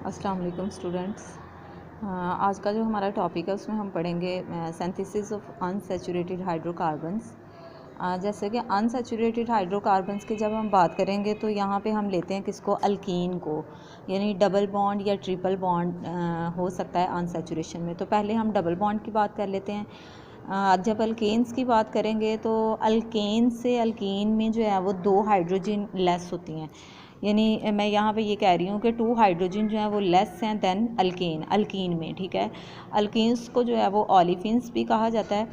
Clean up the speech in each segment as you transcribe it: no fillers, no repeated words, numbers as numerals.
अस्सलाम वालेकुम स्टूडेंट्स। आज का जो हमारा टॉपिक है उसमें हम पढ़ेंगे सिंथेसिस ऑफ अनसैचुरेटेड हाइड्रोकार्बन्स। जैसे कि अनसैचुरेटेड हाइड्रोकार्बन्स की जब हम बात करेंगे तो यहाँ पे हम लेते हैं किसको, अल्कीन को, यानी डबल बॉन्ड या ट्रिपल बॉन्ड हो सकता है अनसैचुरेशन में। तो पहले हम डबल बॉन्ड की बात कर लेते हैं। जब अल्केन्स की बात करेंगे तो अल्केन से अल्कीन में जो है वो 2 हाइड्रोजन लेस होती हैं, यानी मैं यहाँ पे ये कह रही हूँ कि 2 हाइड्रोजन जो है वो लेस हैं दैन अल्कीन में। ठीक है, अल्कीन्स को जो है वो ओलिफिन्स भी कहा जाता है।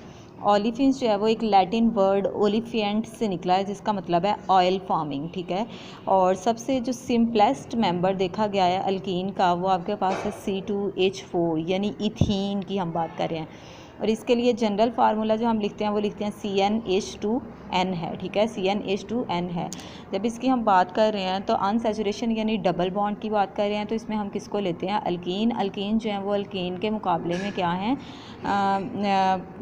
ओलिफिन्स जो है वो एक लैटिन वर्ड ओलिफिएंट से निकला है जिसका मतलब है ऑयल फार्मिंग। ठीक है, और सबसे जो सिंपलेस्ट मेंबर देखा गया है अल्कीन का वो आपके पास है C2H4 यानी इथीन की हम बात कर रहे हैं। और इसके लिए जनरल फार्मूला जो हम लिखते हैं वो लिखते हैं CnH2n है। ठीक है, CnH2n है। जब इसकी हम बात कर रहे हैं तो अनसैचुरेशन यानी डबल बॉन्ड की बात कर रहे हैं तो इसमें हम किसको लेते हैं, अल्कीन। अल्कीन जो है वो अल्कीन के मुकाबले में क्या हैं,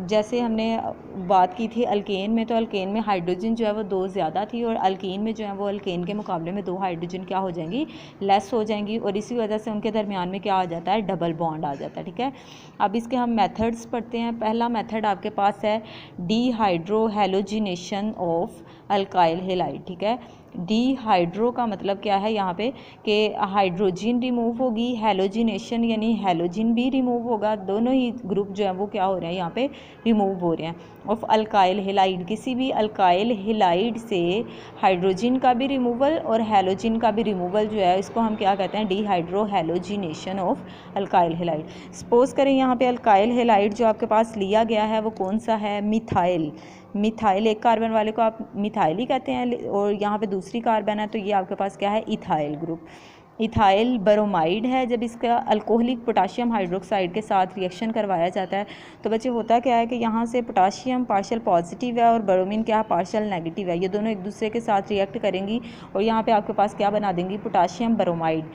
जैसे हमने बात की थी अल्केन में, तो अल्केन में हाइड्रोजन जो है वो 2 ज़्यादा थी और अल्कीन में जो है वो अल्केन के मुकाबले में 2 हाइड्रोजन क्या हो जाएंगी, लेस हो जाएंगी, और इसी वजह से उनके दरमियान में क्या आ जाता है, डबल बॉन्ड आ जाता है। ठीक है, अब इसके हम मेथड्स पढ़ते हैं। पहला मेथड आपके पास है dehydro halogenation of alkyl halide. ठीक है, डीहाइड्रो का मतलब क्या है यहाँ पे कि हाइड्रोजन रिमूव होगी, हैलोजिनेशन यानी हैलोजन भी रिमूव होगा, दोनों ही ग्रुप जो है वो क्या हो रहे हैं यहाँ पे रिमूव हो रहे हैं। ऑफ अल्काइल हैलाइड, किसी भी अल्काइल हैलाइड से हाइड्रोजन का भी रिमूवल और हैलोजन का भी रिमूवल जो है इसको हम क्या कहते हैं, dehydro halogenation of alkyl halide. Suppose करें यहाँ पे अल्काइल हैलाइड जो आपके पास लिया गया है वो कौन सा है, मिथाइल। मिथाइल, एक कार्बन वाले को आप मिथाइल ही कहते हैं, और यहाँ पे दूसरी कार्बन है तो ये आपके पास क्या है, इथाइल ग्रुप। इथाइल ब्रोमाइड है। जब इसका अल्कोहलिक पोटाशियम हाइड्रोक्साइड के साथ रिएक्शन करवाया जाता है तो बच्चे होता क्या है कि यहाँ से पोटाशियम पार्शियल पॉजिटिव है और ब्रोमीन क्या पार्शियल नेगेटिव है, ये दोनों एक दूसरे के साथ रिएक्ट करेंगी और यहाँ पे आपके पास क्या बना देंगी, पोटाशियम ब्रोमाइड।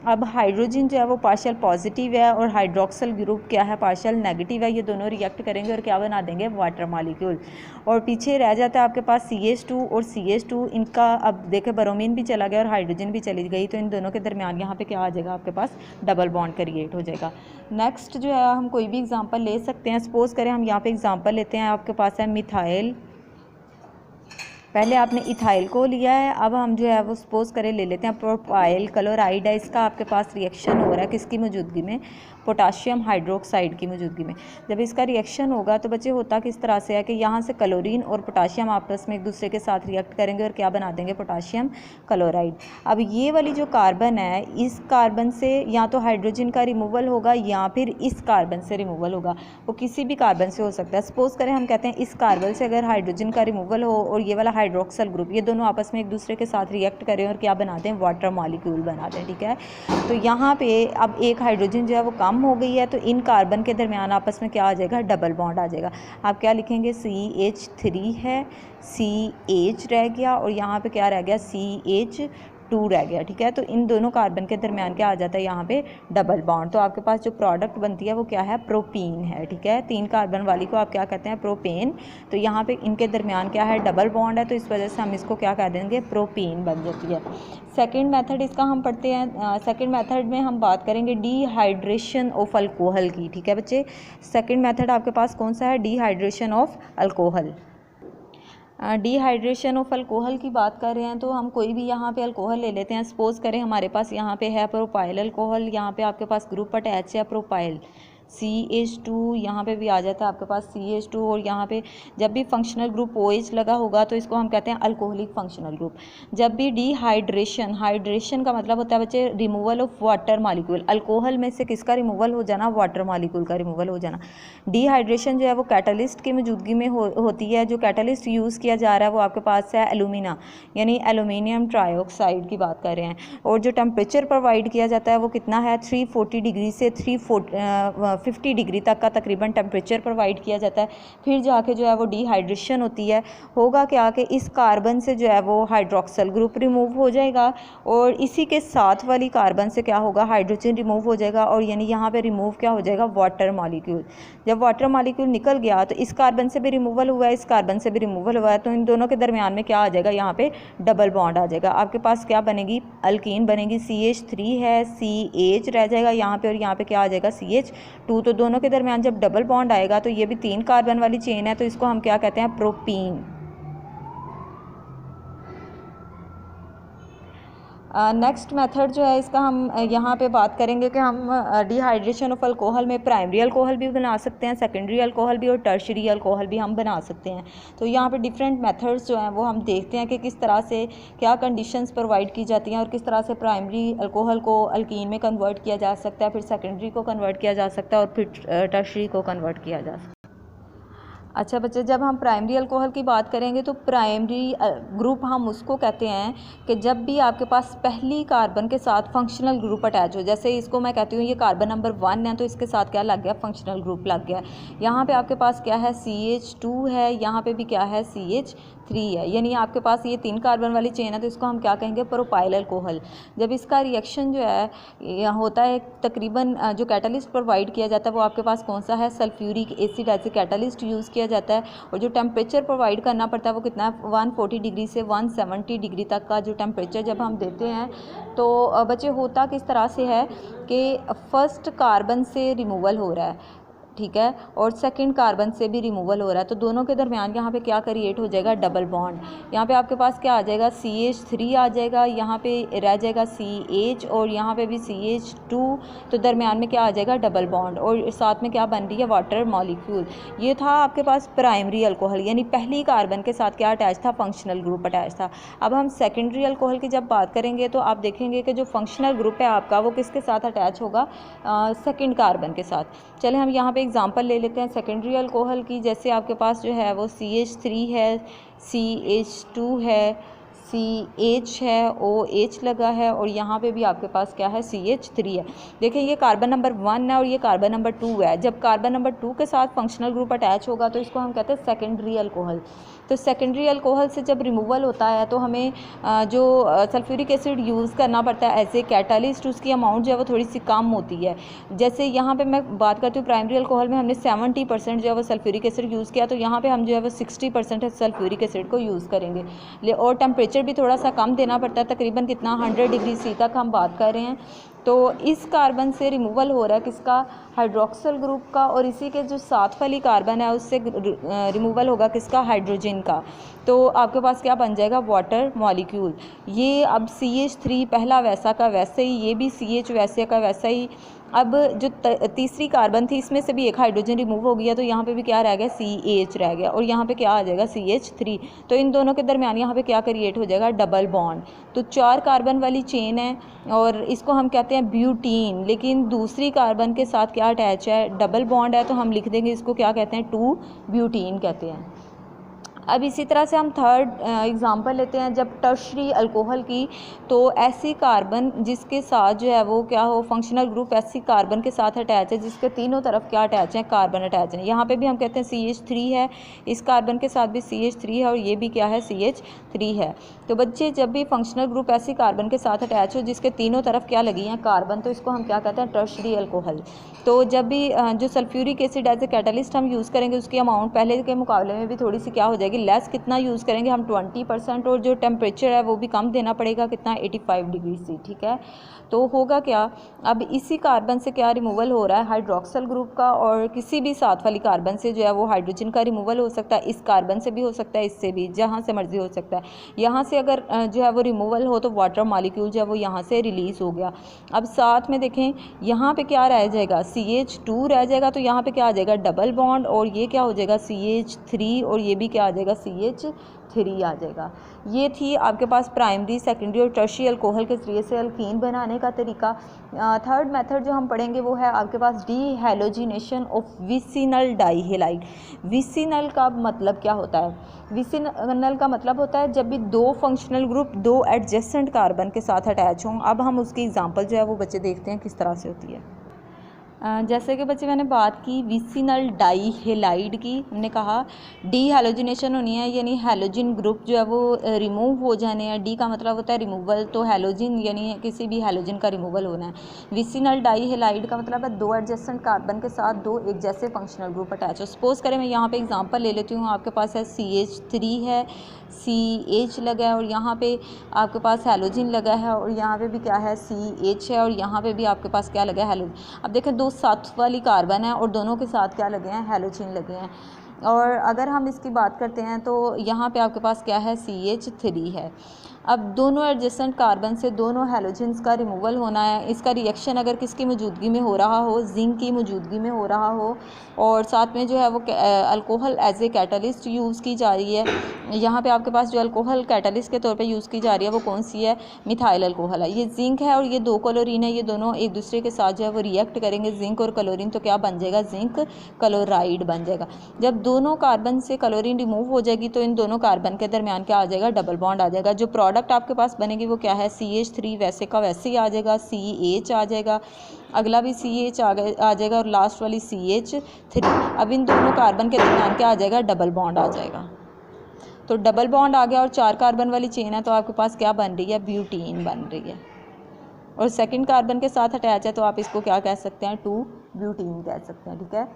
अब हाइड्रोजन जो है वो पार्शियल पॉजिटिव है और हाइड्रोक्सल ग्रुप क्या है, पार्शियल नेगेटिव है, ये दोनों रिएक्ट करेंगे और क्या बना देंगे, वाटर मॉलिक्यूल। और पीछे रह जाता है आपके पास CH2 और CH2, इनका अब देखें ब्रोमीन भी चला गया और हाइड्रोजन भी चली गई, तो इन दोनों के दरमियान यहाँ पे क्या आ जाएगा, आपके पास डबल बॉन्ड क्रिएट हो जाएगा। नेक्स्ट जो है हम कोई भी एग्जांपल ले सकते हैं। सपोज करें हम यहाँ पे एग्जांपल लेते हैं, आपके पास है मिथाइल, पहले आपने इथाइल को लिया है, अब हम जो है वो सपोज करें ले लेते हैं प्रोपाइल क्लोराइड है, इसका आपके पास रिएक्शन हो रहा है किसकी मौजूदगी में, पोटाशियम हाइड्रोक्साइड की मौजूदगी में। जब इसका रिएक्शन होगा तो बच्चे होता किस तरह से है कि यहाँ से क्लोरीन और पोटाशियम आपस में एक दूसरे के साथ रिएक्ट करेंगे और क्या बना देंगे, पोटाशियम क्लोराइड। अब ये वाली जो कार्बन है, इस कार्बन से या तो हाइड्रोजन का रिमूवल होगा या फिर इस कार्बन से रिमूवल होगा, वो किसी भी कार्बन से हो सकता है। सपोज करें हम कहते हैं इस कार्बन से अगर हाइड्रोजन का रिमूवल हो और ये वाला हाइड्रोक्सल ग्रुप, ये दोनों आपस में एक दूसरे के साथ रिएक्ट करें और क्या बना दें, वाटर मॉलिक्यूल बना दें। ठीक है, तो यहाँ पे अब एक हाइड्रोजन जो है वो कम हो गई है तो इन कार्बन के दरमियान आपस में क्या आ जाएगा, डबल बॉन्ड आ जाएगा। आप क्या लिखेंगे, CH3 है, CH रह गया और यहाँ पे क्या रह गया, CH2 रह गया। ठीक है, तो इन दोनों कार्बन के दरमियान क्या आ जाता है, यहाँ पे डबल बॉन्ड। तो आपके पास जो प्रोडक्ट बनती है वो क्या है, प्रोपीन है। ठीक है, 3 कार्बन वाली को आप क्या कहते हैं, प्रोपेन। तो यहाँ पे इनके दरमियान क्या है, डबल बॉन्ड है, तो इस वजह से हम इसको क्या कह देंगे, प्रोपीन बन जाती है। सेकेंड मेथड इसका हम पढ़ते हैं। सेकेंड मेथड में हम बात करेंगे डीहाइड्रेशन ऑफ अल्कोहल की। ठीक है बच्चे, सेकेंड मेथड आपके पास कौन सा है, dehydration of alcohol. Dehydration of alcohol की बात कर रहे हैं तो हम कोई भी यहाँ पे अल्कोहल ले लेते हैं। सपोज करें हमारे पास यहाँ पे है प्रोपाइल अल्कोहल, यहाँ पे आपके पास ग्रुप अटैच है प्रोपाइल, CH2 यहाँ पे भी आ जाता है आपके पास CH2, और यहाँ पे जब भी फंक्शनल ग्रुप OH लगा होगा तो इसको हम कहते हैं अल्कोहलिक फंक्शनल ग्रुप। जब भी डीहाइड्रेशन, हाइड्रेशन का मतलब होता है बच्चे removal of water molecule, alcohol में से किसका रिमूवल हो जाना, वाटर मॉलिक्यूल का रिमूवल हो जाना। डीहाइड्रेशन जो है वो कैटलिस्ट की मौजूदगी में होती है। जो कैटलिस्ट यूज़ किया जा रहा है वो आपके पास है एलुमिना, यानी एलुमिनियम ट्राइऑक्साइड की बात कर रहे हैं। और जो टेम्परेचर प्रोवाइड किया जाता है वो कितना है, 340 डिग्री से 50 डिग्री तक का तकरीबन टेम्परेचर प्रोवाइड किया जाता है, फिर जाके जो है वो डिहाइड्रेशन होती है। होगा क्या कि इस कार्बन से जो है वो हाइड्रोक्सल ग्रुप रिमूव हो जाएगा और इसी के साथ वाली कार्बन से क्या होगा, हाइड्रोजन रिमूव हो जाएगा और यानी यहाँ पे रिमूव क्या हो जाएगा, वाटर मॉलिक्यूल। जब वाटर मॉलिक्यूल निकल गया तो इस कार्बन से भी रिमूवल हुआ है, इस कार्बन से भी रिमूवल हुआ है, तो इन दोनों के दरमियान में क्या आ जाएगा, यहाँ पे डबल बॉन्ड आ जाएगा। आपके पास क्या बनेगी, अल्कीन बनेगी। CH3 है, CH रह जाएगा यहाँ पे और यहाँ पे क्या आ जाएगा, CH2। तो दोनों के दरमियान जब डबल बॉन्ड आएगा तो ये भी 3 कार्बन वाली चेन है, तो इसको हम क्या कहते हैं, प्रोपीन। नेक्स्ट मेथड जो है इसका हम यहाँ पे बात करेंगे कि हम डिहाइड्रेशन ऑफ अल्कोहल में प्राइमरी अल्कोहल भी बना सकते हैं, सेकेंडरी अल्कोहल भी और टर्शरी अल्कोहल भी हम बना सकते हैं। तो यहाँ पे डिफरेंट मेथड्स जो हैं वो हम देखते हैं कि किस तरह से क्या कंडीशंस प्रोवाइड की जाती हैं और किस तरह से प्राइमरी अल्कोहल को अल्कीन में कन्वर्ट किया जा सकता है, फिर सेकेंडरी को कन्वर्ट किया जा सकता है और फिर टर्शरी को कन्वर्ट किया जा सकता है। अच्छा बच्चे, जब हम प्राइमरी अल्कोहल की बात करेंगे तो प्राइमरी ग्रुप हम उसको कहते हैं कि जब भी आपके पास पहली कार्बन के साथ फंक्शनल ग्रुप अटैच हो। जैसे इसको मैं कहती हूँ ये कार्बन नंबर 1 है तो इसके साथ क्या लग गया, फंक्शनल ग्रुप लग गया। यहाँ पे आपके पास क्या है, CH2 है, यहाँ पे भी क्या है, CH3 है, यानी आपके पास ये 3 कार्बन वाली चेन है, तो इसको हम क्या कहेंगे, प्रोपाइल अल्कोहल। जब इसका रिएक्शन जो है होता है, तकरीबन जो कैटलिस्ट प्रोवाइड किया जाता है वो आपके पास कौन सा है, sulphuric acid as a catalyst use किया जाता है और जो टेम्परेचर प्रोवाइड करना पड़ता है वो कितना है, 140 डिग्री से 170 डिग्री तक का जो टेम्परेचर जब हम देते हैं तो बच्चे होता किस तरह से है कि फर्स्ट कार्बन से रिमूवल हो रहा है, ठीक है, और सेकंड कार्बन से भी रिमूवल हो रहा है, तो दोनों के दरमियान यहाँ पे क्या क्रिएट हो जाएगा, डबल बॉन्ड। यहाँ पे आपके पास क्या आ जाएगा, CH3 आ जाएगा, यहाँ पे रह जाएगा CH और यहाँ पे भी CH2, तो दरमियान में क्या आ जाएगा, डबल बॉन्ड और साथ में क्या बन रही है, वाटर मॉलिक्यूल। ये था आपके पास प्राइमरी अल्कोहल, यानी पहली कार्बन के साथ क्या अटैच था, फंक्शनल ग्रुप अटैच था। अब हम सेकेंडरी अल्कोहल की जब बात करेंगे तो आप देखेंगे कि जो फंक्शनल ग्रुप है आपका वो किसके साथ अटैच होगा, सेकेंड कार्बन के साथ। चले हम यहाँ पे एग्जांपल ले लेते हैं सेकेंडरी अल्कोहल की। जैसे आपके पास जो है वो CH3 है, CH2 है, CH है, OH लगा है और यहाँ पे भी आपके पास क्या है, CH3 है। देखिए ये कार्बन नंबर 1 है और ये कार्बन नंबर 2 है। जब कार्बन नंबर 2 के साथ फंक्शनल ग्रुप अटैच होगा तो इसको हम कहते हैं सेकेंडरी अल्कोहल। तो सेकेंडरी अल्कोहल से जब रिमूवल होता है तो हमें जो सल्फ्यूरिक एसिड यूज़ करना पड़ता है एज ए कैटलिस्ट, उसकी अमाउंट जो है वो थोड़ी सी कम होती है। जैसे यहाँ पे मैं बात करती हूँ प्राइमरी अल्कोहल में हमने 70% जो है वो सल्फ्यूरिक एसिड यूज़ किया, तो यहाँ पे हम जो है वो 60% सल्फ्यूरिक एसिड को यूज़ करेंगे और टेम्परेचर भी थोड़ा सा कम देना पड़ता है, तकरीबन कितना 100 डिग्री C तक हम बात कर रहे हैं। तो इस कार्बन से रिमूवल हो रहा है किसका, हाइड्रोक्सल ग्रुप का, और इसी के जो साथ वाली कार्बन है उससे रिमूवल होगा किसका, हाइड्रोजन का। तो आपके पास क्या बन जाएगा, वाटर मॉलिक्यूल। ये अब CH3 पहला वैसा का वैसे ही, ये भी CH वैसे का वैसा ही। अब जो तीसरी कार्बन थी इसमें से भी एक हाइड्रोजन रिमूव हो गया, तो यहाँ पे भी क्या रह गया, CH रह गया और यहाँ पे क्या आ जाएगा, CH3। तो इन दोनों के दरमियान यहाँ पे क्या क्रिएट हो जाएगा, डबल बॉन्ड। तो 4 कार्बन वाली चेन है और इसको हम कहते हैं ब्यूटीन, लेकिन दूसरी कार्बन के साथ क्या अटैच है, डबल बॉन्ड है, तो हम लिख देंगे इसको क्या कहते हैं, 2 ब्यूटीन कहते हैं। अब इसी तरह से हम थर्ड एग्जांपल लेते हैं जब टर्शरी अल्कोहल की। तो ऐसी कार्बन जिसके साथ जो है वो क्या हो, फंक्शनल ग्रुप ऐसी कार्बन के साथ अटैच है जिसके तीनों तरफ क्या अटैच है, कार्बन अटैच है। यहाँ पे भी हम कहते हैं CH3 है, इस कार्बन के साथ भी CH3 है और ये भी क्या है, CH3 है। तो बच्चे जब भी फंक्शनल ग्रुप ऐसी कार्बन के साथ अटैच हो जिसके तीनों तरफ क्या लगी हैं, कार्बन, तो इसको हम क्या कहते हैं, टर्शरी अल्कोहल। तो जब भी जो sulphuric acid as a catalyst हम यूज़ करेंगे उसकी अमाउंट पहले के मुकाबले में भी थोड़ी सी क्या हो जाएगी, लेस। कितना यूज़ करेंगे हम, 20%, और जो टेम्परेचर है वो भी कम देना पड़ेगा, कितना, 85 डिग्री C, ठीक है। तो होगा क्या, अब इसी कार्बन से क्या रिमूवल हो रहा है, हाइड्रोक्सल ग्रुप का, और किसी भी साथ वाली कार्बन से जो है वो हाइड्रोजन का रिमूवल हो सकता है। इस कार्बन से भी हो सकता है, इससे भी, जहाँ से मर्जी हो सकता है। यहाँ से अगर जो है वो रिमूवल हो तो वाटर मॉलिक्यूल जो है वो यहाँ से रिलीज़ हो गया। अब साथ में देखें यहाँ पे क्या रह जाएगा, CH2 रह जाएगा, तो यहाँ पे क्या आ जाएगा, डबल बॉन्ड, और ये क्या हो जाएगा, CH3, और ये भी क्या आ जाएगा, CH3 आ जाएगा। ये थी आपके पास प्राइमरी, सेकेंडरी और टर्शियरी अल्कोहल के ज़रिए से अल्कीन बनाने का तरीका। थर्ड मेथड जो हम पढ़ेंगे वो है आपके पास डीहैलोजिनेशन ऑफ विसिनल डाइहेलाइड। विसिनल का मतलब क्या होता है, विसिनल का मतलब होता है जब भी 2 फंक्शनल ग्रुप 2 एडजेसेंट कार्बन के साथ अटैच हों। अब हम उसकी एग्जांपल जो है वो बच्चे देखते हैं किस तरह से होती है। जैसे कि बच्चे मैंने बात की विसिनल डाई हेलाइड की, हमने कहा डी हेलोजिनेशन होनी है, यानी हेलोजिन ग्रुप जो है वो रिमूव हो जाने हैं। डी का मतलब होता है रिमूवल, तो हेलोजिन यानी किसी भी हेलोजिन का रिमूवल होना है। विसिनल डाई हेलाइड का मतलब है दो एडजेसेंट कार्बन के साथ दो एक जैसे फंक्शनल ग्रुप अटैच हो। सपोज करें मैं यहाँ पे एग्जांपल ले लेती हूँ, आपके पास है CH3 है, CH लगा है और यहाँ पे आपके पास हेलोजिन लगा है और यहाँ पे भी क्या है CH है और यहाँ पे भी आपके पास क्या लगा है हेलोजिन। अब देखें दो साथ वाली कार्बन है और दोनों के साथ क्या लगे हैं हेलोजिन लगे हैं। और अगर हम इसकी बात करते हैं तो यहाँ पे आपके पास क्या है CH3 है। अब दोनों एडजेसेंट कार्बन से दोनों हेलोजेंस का रिमूवल होना है। इसका रिएक्शन अगर किसकी मौजूदगी में हो रहा हो, जिंक की मौजूदगी में हो रहा हो और साथ में जो है वो alcohol as a catalyst use की जा रही है। यहाँ पे आपके पास जो अल्कोहल कैटलिस्ट के तौर पे यूज़ की जा रही है वो कौन सी है, मिथाइल अल्कोहल है। ये जिंक है और ये दो क्लोरीन है, ये दोनों एक दूसरे के साथ जो है वो रिएक्ट करेंगे जिंक और क्लोरीन, तो क्या बन जाएगा, जिंक क्लोराइड बन जाएगा। जब दोनों कार्बन से क्लोरीन रिमूव हो जाएगी तो इन दोनों कार्बन के दरमियान क्या आ जाएगा, डबल बॉन्ड आ जाएगा। जो प्रोडक्ट आपके पास बनेगी वो क्या है, CH3 वैसे का वैसे ही आ जाएगा, CH आ जाएगा, अगला भी CH आ जाएगा और लास्ट वाली CH3। अब इन दोनों कार्बन के दरमियान क्या आ जाएगा, डबल बॉन्ड आ जाएगा। तो डबल बॉन्ड आ गया और 4 कार्बन वाली चेन है तो आपके पास क्या बन रही है, ब्यूटीन बन रही है। और सेकंड कार्बन के साथ अटैच है तो आप इसको क्या कह सकते हैं, 2 ब्यूटीन कह सकते हैं। ठीक है,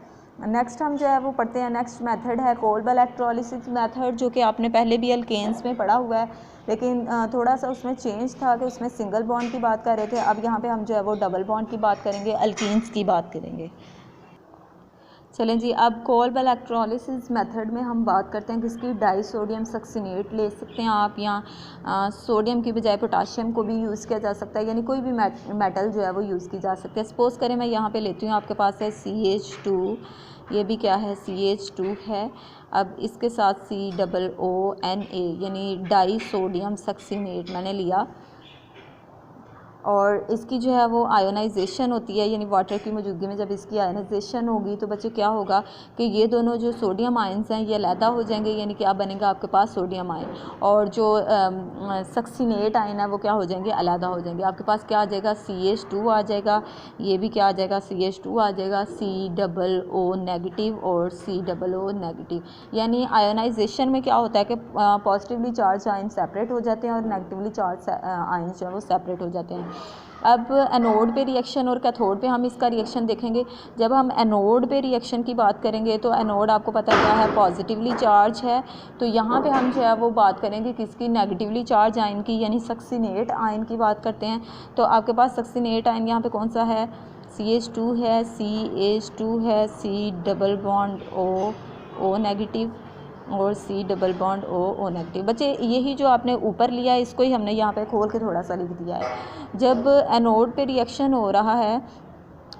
नेक्स्ट हम जो है वो पढ़ते हैं। नेक्स्ट मेथड है कोल्ब इलेक्ट्रोलिसिस मेथड, जो कि आपने पहले भी अल्केन्स में पढ़ा हुआ है, लेकिन थोड़ा सा उसमें चेंज था कि उसमें सिंगल बॉन्ड की बात कर रहे थे। अब यहाँ पे हम जो है वो डबल बॉन्ड की बात करेंगे, अल्कीन्स की बात करेंगे। चलें जी, अब कोल्ब इलेक्ट्रोलिसिस मेथड में हम बात करते हैं किसकी, डाई सोडियम सक्सिनेट ले सकते हैं आप, यहाँ सोडियम की बजाय पोटाशियम को भी यूज़ किया जा सकता है, यानी कोई भी मेटल जो है वो यूज़ की जा सकती है। सपोज़ करें मैं यहाँ पे लेती हूँ, आपके पास है CH2, ये भी क्या है CH2 है। अब इसके साथ COONA यानी डाई सोडियम सक्सिनेट मैंने लिया और इसकी जो है वो आयोनाइजेशन होती है, यानी वाटर की मौजूदगी में जब इसकी आयोनाइजेशन होगी तो बच्चे क्या होगा कि ये दोनों जो सोडियम आयंस हैं ये अलहदा हो जाएंगे, यानी क्या बनेगा आपके पास सोडियम आयन, और जो सक्सिनेट आयन है वो क्या हो जाएंगे, अलहदा हो जाएंगे। आपके पास क्या आ जाएगा, CH2 आ जाएगा, ये भी क्या आ जाएगा, CH2 आ जाएगा, COO नेगेटिव और COO नेगेटिव। यानी आयोनाइजेशन में क्या होता है कि पॉजिटिवली चार्ज आयन सेपरेट हो जाते हैं और नेगेटिवली चार्ज आयन जो है वो सेपरेट हो जाते हैं। अब एनोड पे रिएक्शन और कैथोड पे हम इसका रिएक्शन देखेंगे। जब हम एनोड पे रिएक्शन की बात करेंगे तो एनोड आपको पता क्या है, पॉजिटिवली चार्ज है, तो यहाँ पे हम जो है वो बात करेंगे किसकी, नेगेटिवली चार्ज आयन की, यानी सक्सिनेट आयन की बात करते हैं। तो आपके पास सक्सिनेट आयन यहाँ पे कौन सा है, CH2 है, CH2 है, C double bond O negative और C double bond O negative. बच्चे यही जो आपने ऊपर लिया है इसको ही हमने यहाँ पे खोल के थोड़ा सा लिख दिया है। जब एनोड पे रिएक्शन हो रहा है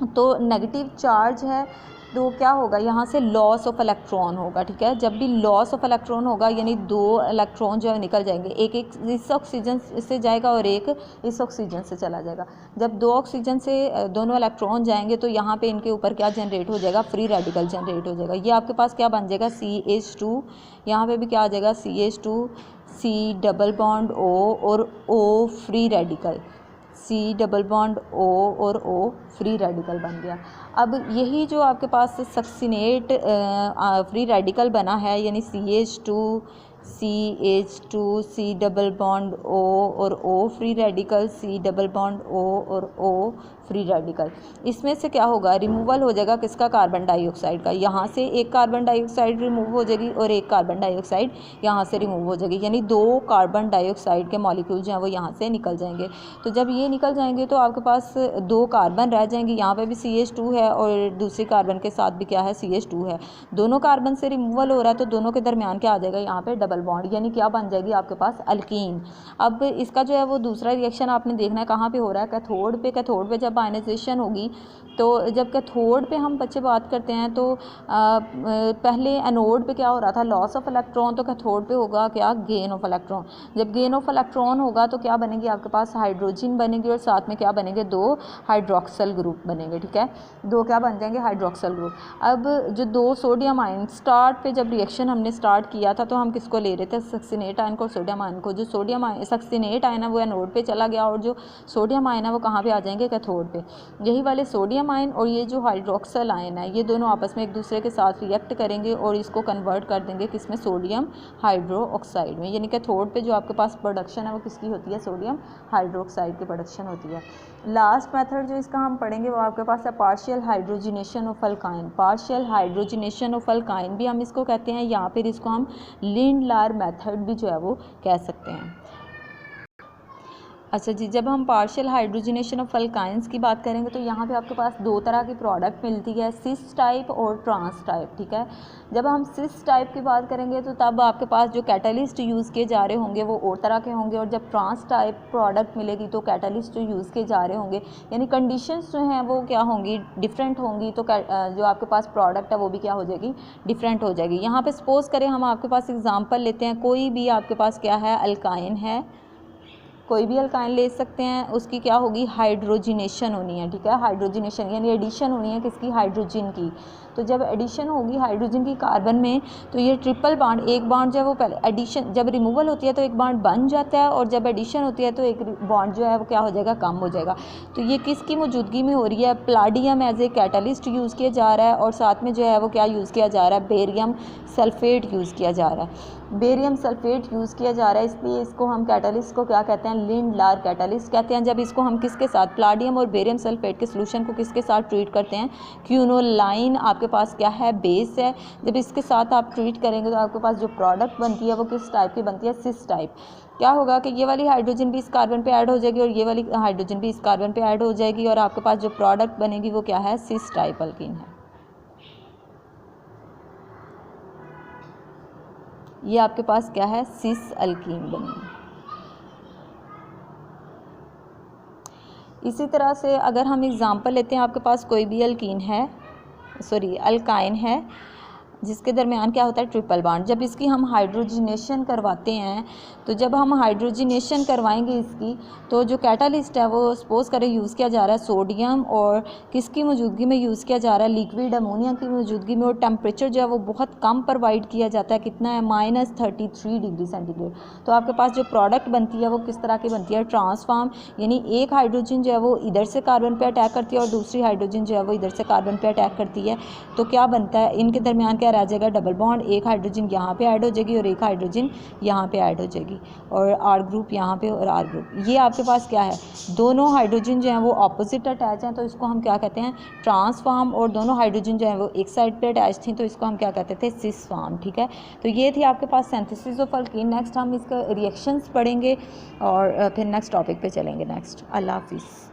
तो नेगेटिव चार्ज है तो क्या होगा, यहाँ से लॉस ऑफ इलेक्ट्रॉन होगा। ठीक है, जब भी लॉस ऑफ इलेक्ट्रॉन होगा यानी 2 इलेक्ट्रॉन जो है निकल जाएंगे, एक इस ऑक्सीजन से जाएगा और एक इस ऑक्सीजन से चला जाएगा। जब 2 ऑक्सीजन से दोनों इलेक्ट्रॉन जाएंगे तो यहाँ पे इनके ऊपर क्या जनरेट हो जाएगा, फ्री रेडिकल जनरेट हो जाएगा। ये आपके पास क्या बन जाएगा, CH2, यहाँ पे भी क्या आ जाएगा CH2, C double bond O और O free radical, C double bond O और O फ्री रेडिकल बन गया। अब यही जो आपके पास सक्सिनेट फ्री रेडिकल बना है, यानी CH2 C double bond O और O free radical, C double bond O और O फ्री रेडिकल, इसमें से क्या होगा, रिमूवल हो जाएगा किसका, कार्बन डाइऑक्साइड का। यहाँ से एक कार्बन डाइऑक्साइड रिमूव हो जाएगी और एक कार्बन डाइऑक्साइड यहाँ से रिमूव हो जाएगी, यानी 2 कार्बन डाइऑक्साइड के मॉलिक्यूल जो हैं वो यहाँ से निकल जाएंगे। तो जब ये निकल जाएंगे तो आपके पास 2 कार्बन रह जाएंगे, यहाँ पे भी CH2 है और दूसरी कार्बन के साथ भी क्या है, CH2 है। दोनों कार्बन से रिमूवल हो रहा है तो दोनों के दरमियान क्या आ जाएगा, यहाँ पे डबल बॉन्ड, यानी क्या बन जाएगी आपके पास, अल्कीन। अब इसका जो है वो दूसरा रिएक्शन आपने देखना है कहाँ पे हो रहा है, कैथोड पे। कैथोड पे जब आयनाइजेशन होगी तो जब कैथोड पे हम बच्चे बात करते हैं तो पहले एनोड पे क्या हो रहा था, लॉस ऑफ इलेक्ट्रॉन, तो कैथोड पे होगा क्या, गेन ऑफ इलेक्ट्रॉन। जब गेन ऑफ इलेक्ट्रॉन होगा तो क्या बनेगी आपके पास, हाइड्रोजन बनेगी और साथ में क्या बनेंगे, 2 हाइड्रोक्सल ग्रुप बनेंगे। ठीक है, 2 क्या बन जाएंगे, हाइड्रोक्सल ग्रुप। अब जो 2 सोडियम आयन, स्टार्ट पे जब रिएक्शन हमने स्टार्ट किया था तो हम किसको ले रहे थे सक्सिनेट आयन को और सोडियम आयन को। जो सोडियम आयन सक्सिनेट आयन है वो एनोड पे चला गया और जो सोडियम आयन है वो कहाँ पे आ जाएंगे, कैथोड पे। यही वाले सोडियम आयन और ये जो हाइड्रोक्सल आयन है ये दोनों आपस में एक दूसरे के साथ रिएक्ट करेंगे और इसको कन्वर्ट कर देंगे किसमें, सोडियम हाइड्रोक्साइड में। यानी कैथोड पे जो आपके पास प्रोडक्शन है वो किसकी होती है, सोडियम हाइड्रोक्साइड की प्रोडक्शन होती है। लास्ट मेथड जो इसका हम पढ़ेंगे वो आपके पास है partial hydrogenation of alkyne. Partial hydrogenation of alkyne भी हम इसको कहते हैं, या फिर इसको हम लिंडलार मेथड भी जो है वो कह सकते हैं। अच्छा जी, जब हम पार्शियल हाइड्रोजिनेशन ऑफ अल्काइंस की बात करेंगे तो यहाँ पे आपके पास दो तरह की प्रोडक्ट मिलती है, सिस टाइप और ट्रांस टाइप, ठीक है। जब हम सिस टाइप की बात करेंगे तो तब आपके पास जो कैटलिस्ट यूज़ किए जा रहे होंगे वो और तरह के होंगे, और जब ट्रांस टाइप प्रोडक्ट मिलेगी तो कैटलिस्ट जो यूज़ किए जा रहे होंगे यानी कंडीशंस जो हैं वो क्या होंगी, डिफरेंट होंगी। तो जो आपके पास प्रोडक्ट है वो भी क्या हो जाएगी, डिफरेंट हो जाएगी। यहाँ पर सपोज़ करें हम आपके पास एग्जाम्पल लेते हैं, कोई भी आपके पास क्या है, अल्काइन है, कोई भी अल्काइन ले सकते हैं, उसकी क्या होगी, हाइड्रोजिनेशन होनी है, ठीक है। हाइड्रोजिनेशन यानी एडिशन होनी है किसकी, हाइड्रोजन की। तो जब एडिशन होगी हाइड्रोजन की कार्बन में तो ये ट्रिपल बॉन्ड, एक बॉन्ड जो है वो पहले एडिशन, जब रिमूवल होती है तो एक बॉन्ड बन जाता है, और जब एडिशन होती है तो एक बॉन्ड जो है वो क्या हो जाएगा, कम हो जाएगा। तो ये किसकी मौजूदगी में हो रही है, palladium as a catalyst use किया जा रहा है, और साथ में जो है वो क्या यूज़ किया जा रहा है, बेरियम सल्फेट यूज़ किया जा रहा है। बेरियम सल्फेट यूज़ किया जा रहा है, इसलिए इसको हम कैटलिस्ट को क्या कहते हैं, लिंडलार कैटलिस्ट कहते हैं। जब इसको हम किसके साथ, प्लाडियम और बेरियम सल्फेट के सोल्यूशन को किसके साथ ट्रीट करते हैं, क्यूनोलाइन आपके पास क्या है, बेस है। जब इसके साथ आप ट्रीट करेंगे तो आपके पास जो प्रोडक्ट बनती है वो किस टाइप की बनती है, सिस टाइप। क्या होगा कि ये वाली हाइड्रोजन भी इस कार्बन पे ऐड हो जाएगी और ये वाली हाइड्रोजन भी इस कार्बन पे ऐड हो जाएगी, और आपके पास जो प्रोडक्ट बनेगी वो क्या है, सिस टाइप अल्कीन है। ये आपके पास क्या है, सिस अल्कीन बनेगी। इसी तरह से अगर हम एग्जांपल लेते हैं, आपके पास कोई भी अल्कीन है, अल्काइन है जिसके दरमियान क्या होता है, ट्रिपल बॉन्ड। जब इसकी हम हाइड्रोजिनेशन करवाते हैं तो जब हम हाइड्रोजिनेशन करवाएंगे इसकी, तो जो कैटालिस्ट है वो सपोज करें यूज़ किया जा रहा है सोडियम, और किसकी मौजूदगी में यूज़ किया जा रहा है, लिक्विड अमोनिया की मौजूदगी में, और टेम्परेचर जो है वो बहुत कम प्रोवाइड किया जाता है, कितना है, -33 डिग्री सेंटीग्रेड। तो आपके पास जो प्रोडक्ट बनती है वो किस तरह की बनती है, ट्रांसफॉर्म, यानी एक हाइड्रोजन जो है वो इधर से कार्बन पर अटैक करती है और दूसरी हाइड्रोजन जो है वो इधर से कार्बन पर अटैक करती है। तो क्या बनता है, इनके दरमियान क्या रह जाएगा, डबल बॉन्ड, एक हाइड्रोजन यहाँ पे ऐड हो जाएगी और एक हाइड्रोजन यहाँ पे ऐड हो जाएगी, और आर ग्रुप यहाँ पे और आर ग्रुप। ये आपके पास क्या है, दोनों हाइड्रोजन जो हैं वो ऑपोजिट अटैच हैं, तो इसको हम क्या कहते हैं, ट्रांसफॉर्म, और दोनों हाइड्रोजन जो है वो एक साइड पे अटैच थी तो इसको हम क्या कहते थे, सिस फॉर्म, ठीक है। तो ये थी आपके पास सिंथेसिस ऑफ अल्कीन। नेक्स्ट हम इसका रिएक्शंस पढ़ेंगे और फिर नेक्स्ट टॉपिक पे चलेंगे। नेक्स्ट, अल्लाह हाफिज़।